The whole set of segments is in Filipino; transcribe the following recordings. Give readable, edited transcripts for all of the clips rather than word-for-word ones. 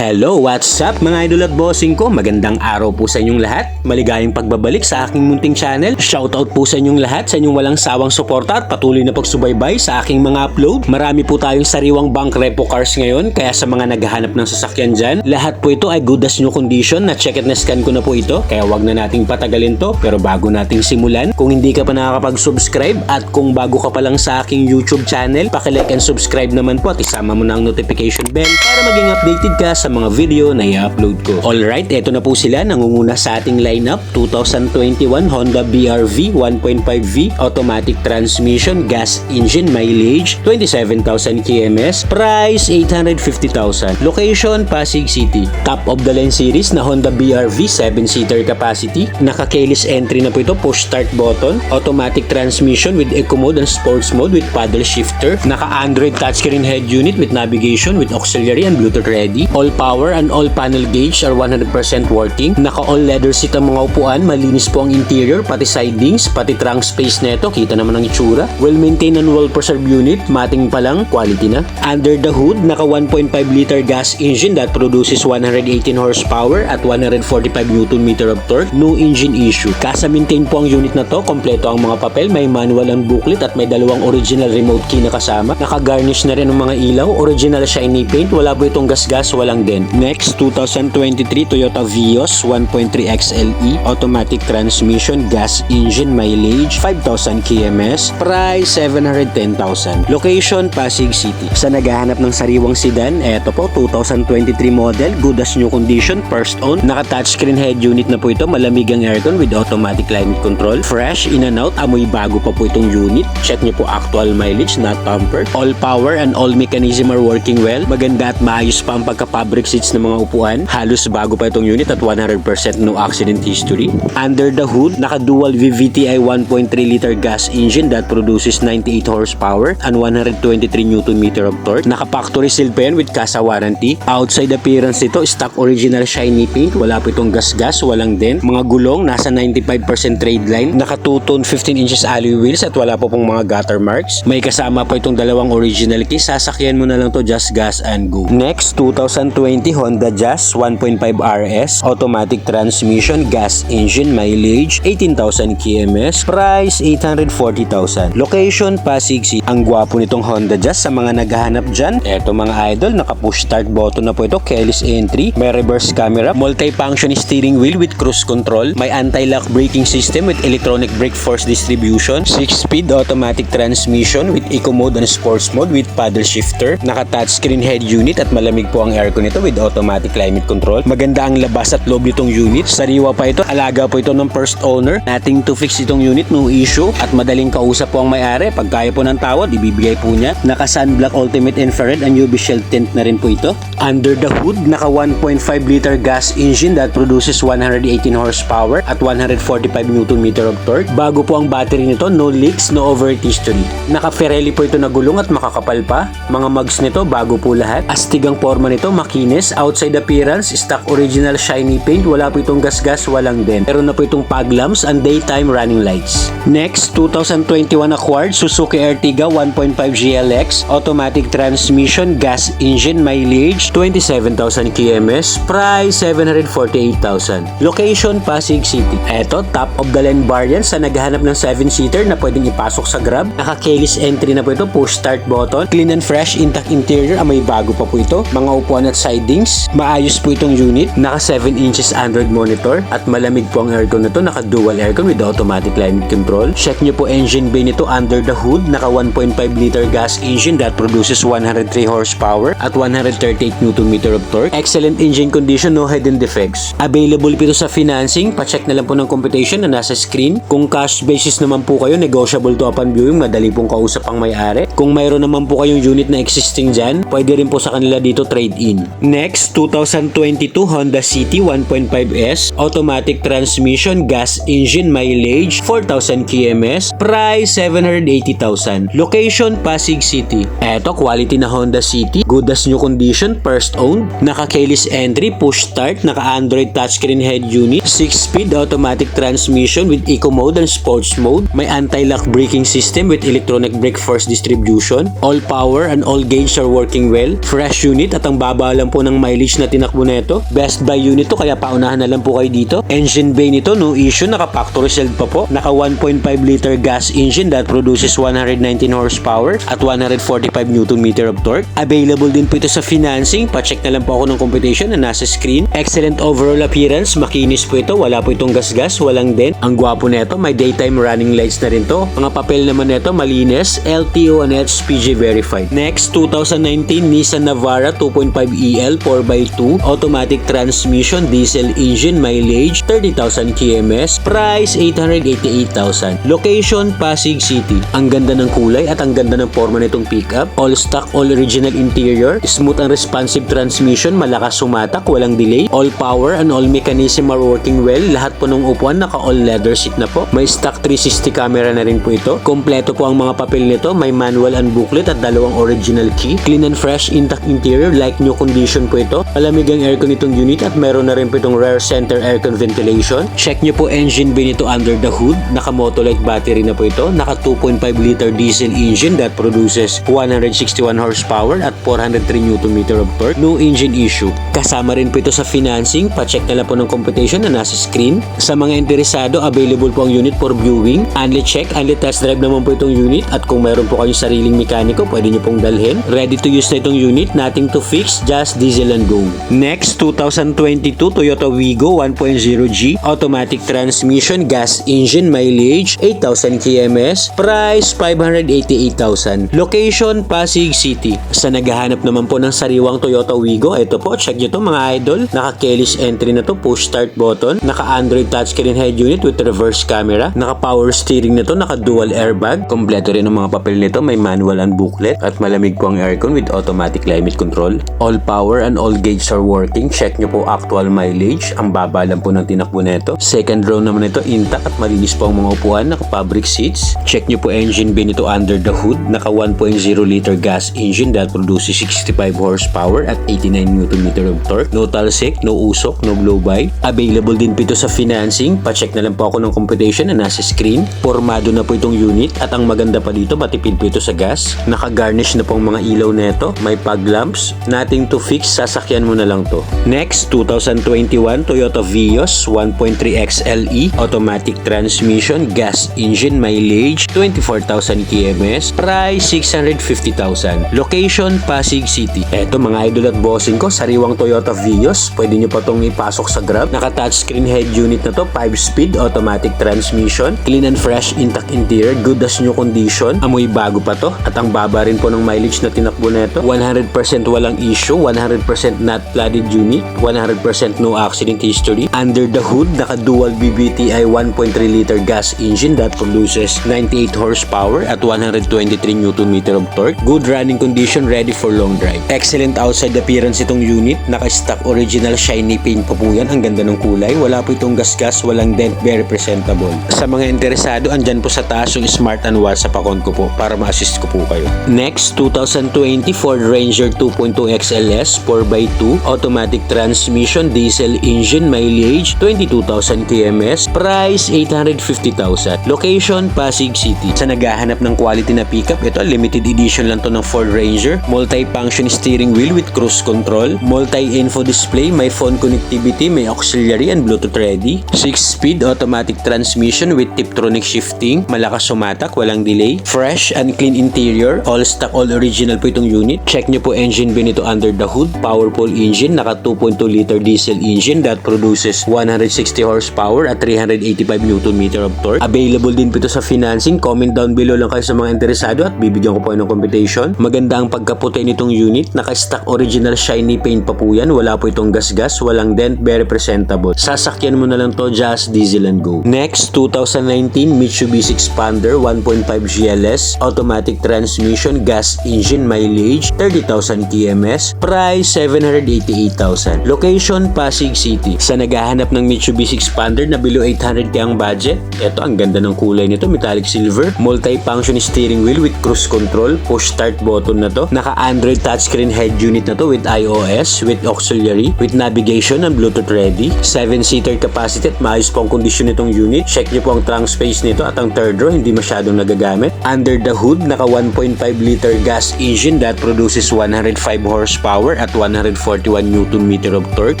Hello, what's up mga idol at bossing ko? Magandang araw po sa inyong lahat. Maligayang pagbabalik sa aking munting channel. Shoutout po sa inyong lahat, sa inyong walang sawang suporta at patuloy na pagsubaybay sa aking mga upload. Marami po tayong sariwang bank repo cars ngayon, kaya sa mga naghahanap ng sasakyan dyan, lahat po ito ay good as new condition. Na-check at na-scan ko na po ito, kaya wag na nating patagalin to. Pero bago nating simulan, kung hindi ka pa nakakapag-subscribe at kung bago ka pa lang sa aking YouTube channel, paki-like and subscribe naman po at isama mo na ang notification bell para maging updated ka sa mga video na i-upload ko. Alright, eto na po sila. Nangunguna sa ating lineup, 2021 Honda BR-V 1.5V automatic transmission, gas engine, mileage 27,000 kms, price 850,000. Location, Pasig City. Top of the line series na Honda BR-V 7-seater capacity. Naka-keyless entry na po ito, push start button, automatic transmission with eco mode and sports mode with paddle shifter. Naka-Android touchscreen head unit with navigation with auxiliary and Bluetooth ready. All power and all panel gauge are 100% working. Naka all leather seat ang mga upuan, malinis po ang interior, pati sidings, pati trunk space neto, kita naman ang itsura. Well maintained and well preserved unit, mating pa lang, quality na. Under the hood, naka 1.5 liter gas engine that produces 118 horsepower at 145 Nm of torque, no engine issue. Kasa maintain po ang unit na to, kompleto ang mga papel, may manual and booklet at may dalawang original remote key na kasama. Naka-garnish na rin ang mga ilaw, original shiny paint, wala po itong gas-gas, walang dent. Next, 2023 Toyota Vios 1.3 XLE automatic transmission, gas engine, mileage 5,000 kms, price 710,000. Location, Pasig City. Sa naghahanap ng sariwang sedan, eto po 2023 model, good as new condition, first own. Naka-touchscreen head unit na po ito, malamig ang aircon with automatic climate control. Fresh, in and out, amoy bago pa po itong unit. Check nyo po actual mileage, not tampered. All power and all mechanism are working well. Maganda at maayos pa ang pagka-fabric seats ng mga upuan. Halos bago pa itong unit at 100% no accident history. Under the hood, naka-dual VVTi 1.3 liter gas engine that produces 98 horsepower and 123 Nm of torque. Naka-factory seal pa yan with CASA warranty. Outside appearance nito, stock original shiny paint. Wala po itong gas-gas, walang dent. Mga gulong, nasa 95% trade line. Naka 2-tone 15 inches alloy wheels at wala po pong mga gutter marks. May kasama pa itong dalawang original key. Sasakyan mo na lang to, just gas and go. Next, 2020 Honda Jazz 1.5 RS automatic transmission, gas engine, mileage 18,000 kms, price 840,000. Location, Pasig City. Ang gwapo nitong Honda Jazz sa mga naghahanap dyan. Eto mga idol, naka-push start button na po ito, keyless entry, may reverse camera, multi-function steering wheel with cruise control, may anti-lock braking system with electronic brake force distribution, 6-speed automatic transmission with eco mode and sports mode with paddle shifter, naka-touchscreen head unit at malamig po ang aircon nito with automatic climate control. Maganda ang labas at loob nitong unit. Sariwa pa ito, alaga po ito ng first owner. Nating to fix itong unit, no issue. At madaling kausap po ang may-ari. Pag kaya po ng tawad, ibibigay po niya. Naka sunblock ultimate infrared and UV shield tint na rin po ito. Under the hood, naka 1.5 liter gas engine that produces 118 horsepower at 145 Nm of torque. Bago po ang battery nito, no leaks, no overheat history. Naka Pirelli po ito na gulong at makakapal pa. Mga mugs nito, bago po lahat. Astig ang forma nito, makinis. Outside appearance, stock original shiny paint. Wala po itong gas-gas, walang dent. Meron na po itong fog lamps and daytime running lights. Next, 2021 acquired Suzuki Ertiga 1.5 GLX automatic transmission, gas engine, mileage 27,000 kms, price 748,000. Location, Pasig City. Eto, top of the line variant sa naghahanap ng 7-seater na pwedeng ipasok sa Grab. Naka-keyless entry na po ito, push start button, clean and fresh, intact interior, amoy bago pa po ito. Mga upuan at sidings, maayos po itong unit. Naka 7 inches Android monitor at malamig po ang aircon na to. Naka dual aircon with automatic climate control. Check nyo po engine bay nito under the hood. Naka 1.5 liter gas engine that produces 103 horsepower at 138 Nm of torque. Excellent engine condition, no hidden defects. Available po ito sa financing. Pa-check na lang po ng computation na nasa screen. Kung cash basis naman po kayo, negotiable to upon viewing. Madali pong kausap ang may-ari. Kung mayroon naman po kayong unit na existing dyan, pwede rin po sa kanila dito trade-in. Next, 2022 Honda City 1.5S automatic transmission, gas engine, mileage 4,000 kms, price 780,000. Location, Pasig City. Eto, quality na Honda City, good as new condition, first owned, naka-keyless entry, push start, naka-Android touchscreen head unit, 6-speed automatic transmission with eco mode and sports mode, may anti-lock braking system with electronic brake force distribution, all power and all gauge are working well, fresh unit at ang baba lang naman po ng mileage na tinakbo na ito. Best buy unit to, kaya paunahan na lang po kayo dito. Engine bay nito, no issue, naka factory sealed pa po. Naka 1.5 liter gas engine that produces 119 horsepower at 145 Nm of torque. Available din po ito sa financing. Pa-check na lang po ako ng computation na nasa screen. Excellent overall appearance, makinis po ito, wala po itong gasgas, walang dent. Ang gwapo nito, may daytime running lights na rin to. Mga papel naman nito malinis, LTO and HPG verified. Next, 2019 Nissan Navara 2.5 EL 4x2 automatic transmission, diesel engine, mileage 30,000 kms, price 888,000. Location Pasig City. Ang ganda ng kulay at ang ganda ng forma nitong pickup. All stock, all original interior, smooth and responsive transmission, malakas sumatak, walang delay. All power and all mechanism are working well. Lahat po ng upuan naka all leather seat na po. May stock 360 camera na rin po ito. Kompleto po ang mga papel nito. May manual and booklet at dalawang original key. Clean and fresh, intact interior, like new condition po ito. Malamig ang aircon nitong unit at meron na rin po itong rear center aircon ventilation. Check nyo po engine bay nito under the hood. Naka Motolite battery na po ito. Naka 2.5 liter diesel engine that produces 161 horsepower at 403 Nm of torque. No engine issue. Kasama rin po ito sa financing. Pa-check na lang po ng computation na nasa screen. Sa mga interesado, available po ang unit for viewing. Only check, only test drive naman po itong unit at kung mayroon po kayong sariling mekaniko, pwede nyo pong dalhin. Ready to use na itong unit, nothing to fix, just diesel and go. Next, 2022 Toyota Wigo 1.0G automatic transmission, gas engine, mileage 8,000 kms, price 588,000. Location Pasig City. Sa naghahanap naman po ng sariwang Toyota Wigo, ito po, check nyo to mga idol. Naka keyless entry na to, push start button, naka Android touchscreen head unit with reverse camera, naka power steering na to, naka dual airbag. Kompleto rin ang mga papel nito, may manual and booklet at malamig po ang aircon with automatic climate control. All power and all gauges are working. Check nyo po actual mileage. Ang baba lang po ng tinakbo nito. Second row naman ito intact at malinis po ang mga upuan, naka fabric seats. Check nyo po engine bay nito under the hood. Naka 1.0 liter gas engine that produces 65 horsepower at 89 Nm of torque. No talsik, no usok, no blow by. Available din po ito sa financing. Pa-check na lang po ako ng computation na nasa screen. Formado na po itong unit at ang maganda pa dito, matipid po ito sa gas. Naka-garnish na po ang mga ilaw nito. May fog lamps. Nothing to fix, sasakyan mo na lang to. Next, 2021 Toyota Vios 1.3 XLE automatic transmission, gas engine, mileage 24,000 kms, price 650,000. Location Pasig City. Eto mga idol at bossing ko, sariwang Toyota Vios. Pwede nyo pa itong ipasok sa Grab. Naka touchscreen head unit na to, 5-speed automatic transmission, clean and fresh, intact interior, good as new condition. Amoy bago pa to at ang baba rin po ng mileage na tinakbo na ito. 100% walang issue, 100% not flooded unit, 100% no accident history. Under the hood, naka dual BBTI 1.3 liter gas engine that produces 98 horsepower at 123 Nm of torque. Good running condition, ready for long drive. Excellent outside appearance itong unit. Naka-stock original shiny paint pa po yan. Ang ganda ng kulay. Wala po itong gasgas, walang dent, very presentable. Sa mga interesado, andyan po sa taas yung smart and WhatsApp account ko po para ma-assist ko po kayo. Next, 2020 Ford Ranger 2.2 XLS 4x2 automatic transmission, diesel engine, mileage 22,000 kms, price 850,000. Location Pasig City. Sa naghahanap ng quality na pickup, ito limited edition lang to ng Ford Ranger. Multi-function steering wheel with cruise control, multi-info display, may phone connectivity, may auxiliary and Bluetooth ready. 6-speed automatic transmission with Tiptronic shifting, malakas sumatak, walang delay. Fresh and clean interior, all stock, all original po itong unit. Check nyo po engine bay nito under the hood. Powerful engine, naka 2.2 liter diesel engine that produces 160 horsepower at 385 Nm of torque. Available din po ito sa financing. Comment down below lang kayo sa mga interesado at bibigyan ko po ng computation. Maganda ang pagkaputi nitong unit. Naka-stock original shiny paint pa po yan. Wala po itong gasgas, walang dent, very presentable. Sasakyan mo na lang to, just diesel and go. Next, 2019 Mitsubishi Xpander 1.5 GLS automatic transmission, gas engine, mileage 30,000 kms, price 788,000. Location Pasig City. Sa naghahanap ng Mitsubishi Xpander na below 800k ang budget, eto ang ganda ng kulay nito, metallic silver, multi-function steering wheel with cruise control, push start button na to, naka Android touchscreen head unit na to with iOS, with auxiliary, with navigation and Bluetooth ready, 7-seater capacity at maayos po ang kondisyon nitong unit. Check nyo po ang trunk space nito at ang third row hindi masyadong nagagamit. Under the hood, naka 1.5 liter gas engine that produces 105 horsepower at 141 Nm of torque.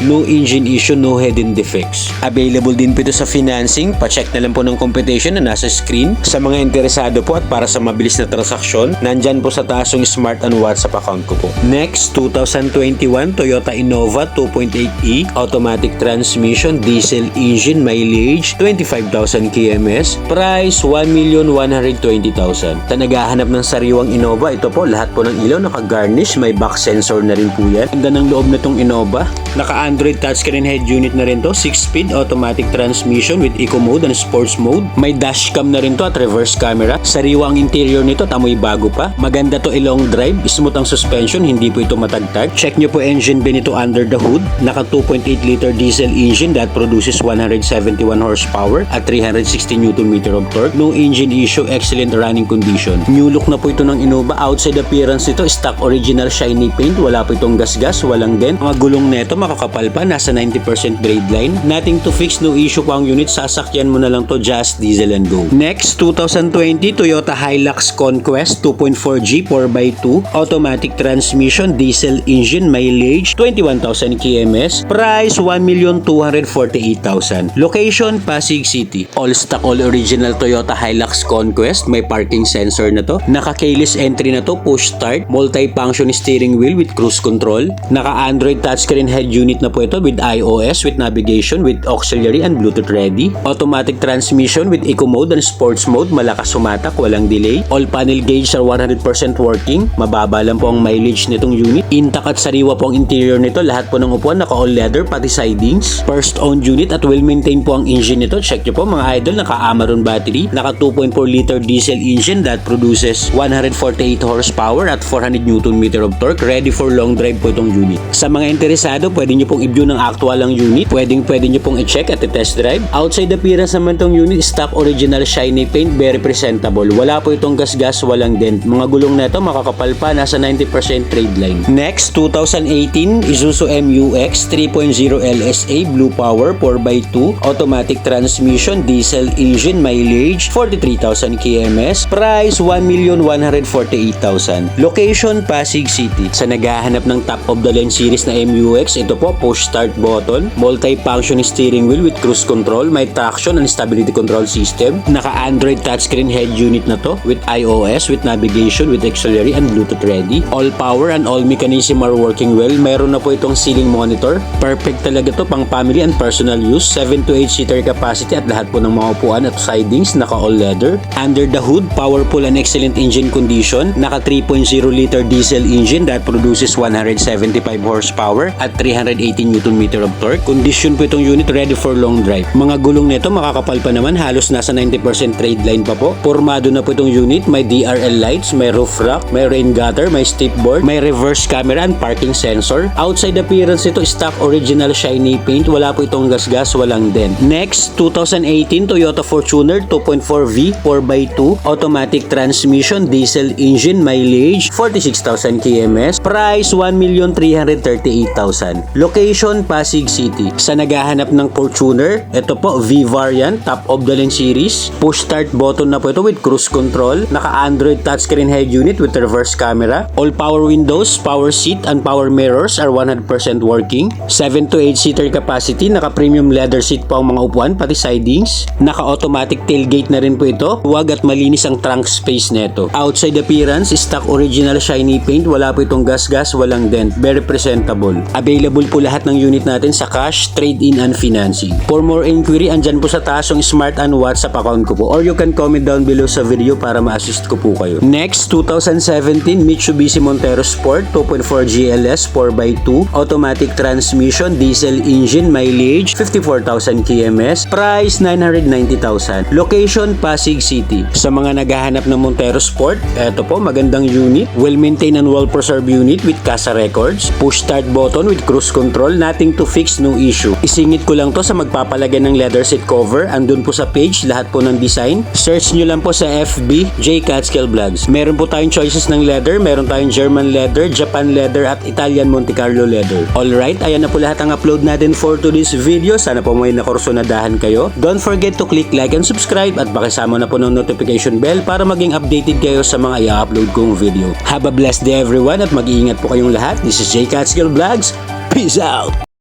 No engine issue, no hidden defects. Available din po ito sa financing. Pa-check na lang po ng competition na nasa screen. Sa mga interesado po at para sa mabilis na transaksyon, nandyan po sa taas yung Smart and WhatsApp account ko po. Next, 2021 Toyota Innova 2.8e automatic transmission, diesel engine, mileage 25,000 kms, price 1,120,000. Sa naghahanap ng sariwang Innova, ito po lahat po ng ilaw naka-garnish, may back sensor na rin po yan. Ganda ng loob na tong Innova. Naka-Android touchscreen head unit na rin to, 6-speed automatic transmission with eco mode and sports mode. May dashcam na rin to at reverse camera. Sariwa ang interior nito, tamoy bago pa. Maganda to i-long drive, smooth ang suspension, hindi po ito matagtag. Check nyo po engine bay nito under the hood. Naka 2.8 liter diesel engine that produces 171 horsepower at 360 Nm of torque. No engine issue, excellent running condition. New look na po ito ng Innova. Outside appearance nito, stock original shiny paint. Wala po itong gasgas, walang dent. Mga gulong neto makakapal pa, nasa 90% grade line. Nothing to fix, no issue po ang unit. Sasakyan mo na lang to, just diesel and go. Next, 2020 Toyota Hilux Conquest 2.4G 4x2 automatic transmission, diesel engine, mileage 21,000 kms, price 1,248,000. Location, Pasig City. All stock, all original Toyota Hilux Conquest. May parking sensor na to. Naka-keyless entry na to, push start, multi-function steering wheel with cruise control. Naka-Android touchscreen head unit na po ito with iOS, with navigation, with auxiliary and Bluetooth ready. Automatic transmission with eco mode and sports mode. Malakas sumatak, walang delay. All panel gauge are 100% working. Mababa lang po ang mileage nitong unit. Intact at sariwa po ang interior nito. Lahat po ng upuan naka all leather, pati sidings. First owned unit at well maintained po ang engine nito. Check nyo po mga idol, naka Amaron battery. Naka 2.4 liter diesel engine that produces 148 horsepower at 400 Nm of torque. Ready for long drive po itong unit. Sa mga interesado, pwede nyo pong i-view ng actual ang unit. Pwede nyo pong i-check at i-test drive. Outside appearance naman itong unit, stock original shiny paint, very presentable. Wala po itong gasgas, walang dent. Mga gulong na ito makakapal pa, nasa 90% trade line. Next, 2018 Isuzu MU-X 3.0 LSA Blue Power 4x2 automatic transmission, diesel engine, mileage 43,000 kms, price 1,148,000. Location, Pasig City. Sa naghahanap ng top of the line series na MU-X, ito po push start button, multi-function steering wheel with cruise control, may traction and stability control system. Naka-Android touchscreen head unit na to with iOS, with navigation, with auxiliary and Bluetooth ready. All power and all mechanism are working well. Meron na po itong ceiling monitor. Perfect talaga to pang family and personal use. 7 to 8 seater capacity at lahat po ng mga upuan at sidings naka all leather. Under the hood, powerful and excellent engine condition. Naka 3.0 liter diesel engine that produces 175 horsepower at 318 Nm of torque. Condition po itong unit, ready for long drive. Mga gulong nito makakapal pa naman, halos nasa 90% trade line pa po. Pormado na po itong unit. May DRL lights, may roof rack, may rain gutter, may step board, may reverse camera and parking sensor. Outside appearance ito, stock original shiny paint. Wala po itong gasgas, walang dent. Next, 2018 Toyota Fortuner 2.4V 4x2 automatic transmission, diesel engine, mileage 46,000 kms, price 1,338,000. Location, Pasig City. Sa naghahanap ng Fortuner, ito po V variant, top of the line series. Push start button na po ito with cruise control. Naka-Android touchscreen head unit with reverse camera. All power windows, power seat and power mirrors are 100% working. 7 to 8 seater capacity. Naka-premium leather seat po ang mga upuan, pati sidings. Naka-automatic tailgate na rin po ito. Huwag at malinis ang trunk space neto. Outside appearance, stock original shiny paint. Wala po itong gasgas, walang dent. Very presentable. Available po lahat ng unit natin sa cash, trade-in and financing. For more inquiry, andyan po sa taas yung Smart and WhatsApp account ko po. Or you can comment down below sa video para ma-assist ko po kayo. Next, 2017 Mitsubishi Montero Sport 2.4 GLS 4x2 automatic transmission, diesel engine, mileage 54,000 kms, price 990,000. Location, Pasig City. Sa mga naghahanap ng Montero Sport, eto po, magandang unit, well-maintained and well-preserved unit with CASA records, push start button with cruise control, nothing to fix, no issue. Isingit ko lang to sa magpapalagay ng leather seat cover. Andun po sa page, lahat po ng design. Search nyo lang po sa FB, J. Catskill Vlogs. Meron po tayong choices ng leather. Meron tayong German leather, Japan leather, at Italian Monte Carlo leather. Alright, ayan na po lahat ang upload natin for today's video. Sana po may nakursunadahan kayo. Don't forget to click like and subscribe at pakisama na po ng notification bell para maging updated kayo sa mga i-upload kong video. Have a blessed day everyone at mag-iingat po kayong lahat. lahat, this is J. Catskill Vlogs. Peace out!